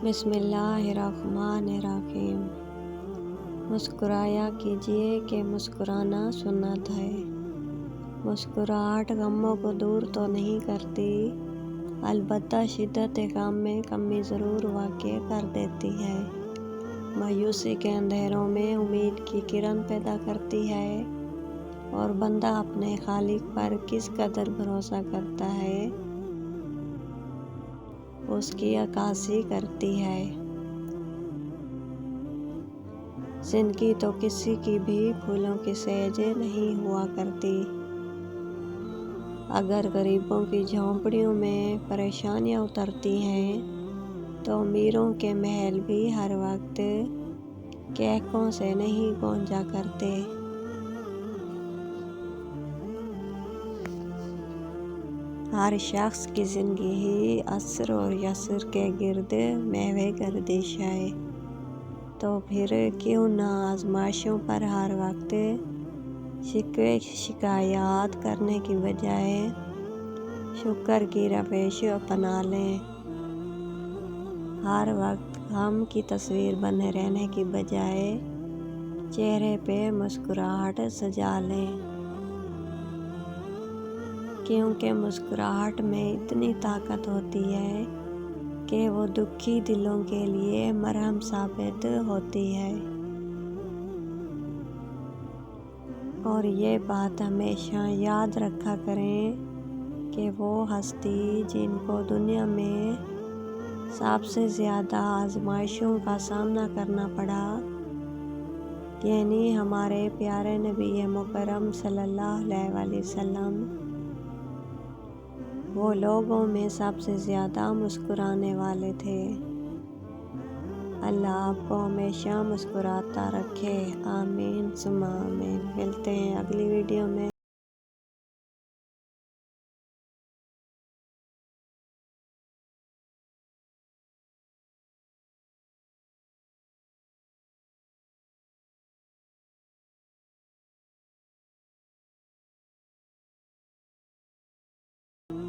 بسم اللہ الرحمن الرحیم۔ مسکرایا کیجیے کہ مسکرانا سنت ہے۔ مسکراہٹ غموں کو دور تو نہیں کرتی، البتہ شدت غم میں کمی ضرور واقع کر دیتی ہے۔ مایوسی کے اندھیروں میں امید کی کرن پیدا کرتی ہے، اور بندہ اپنے خالق پر کس قدر بھروسہ کرتا ہے اس کی عکاسی کرتی ہے۔ زندگی تو کسی کی بھی پھولوں کی سیج نہیں ہوا کرتی۔ اگر غریبوں کی جھونپڑیوں میں پریشانیاں اترتی ہیں تو امیروں کے محل بھی ہر وقت کہکوں سے نہیں گونجا کرتے۔ ہر شخص کی زندگی ہی عسر اور یسر کے گرد محو گردش ہے، تو پھر کیوں نہ آزمائشوں پر ہر وقت شکوے شکایات کرنے کی بجائے شکر کی روش اپنا لیں۔ ہر وقت غم کی تصویر بنے رہنے کی بجائے چہرے پہ مسکراہٹ سجا لیں، کیونکہ مسکراہٹ میں اتنی طاقت ہوتی ہے کہ وہ دکھی دلوں کے لیے مرہم ثابت ہوتی ہے۔ اور یہ بات ہمیشہ یاد رکھا کریں کہ وہ ہستی جن کو دنیا میں سب سے زیادہ آزمائشوں کا سامنا کرنا پڑا، یعنی ہمارے پیارے نبی مکرم صلی اللہ علیہ وآلہ وسلم، وہ لوگوں میں سب سے زیادہ مسکرانے والے تھے۔ اللہ آپ کو ہمیشہ مسکراتا رکھے، آمین ثم آمین۔ ملتے ہیں اگلی ویڈیو میں۔